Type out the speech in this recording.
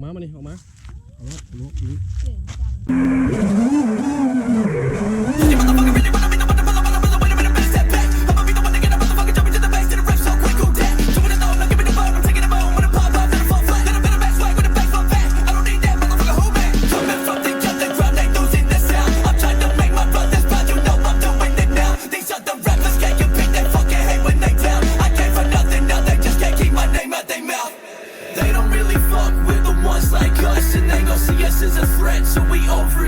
อกมามานี่ออกมาเอาละลุก เก่งจัง They don't really fuck with the ones like us, and they gon' see us as a threat, so we over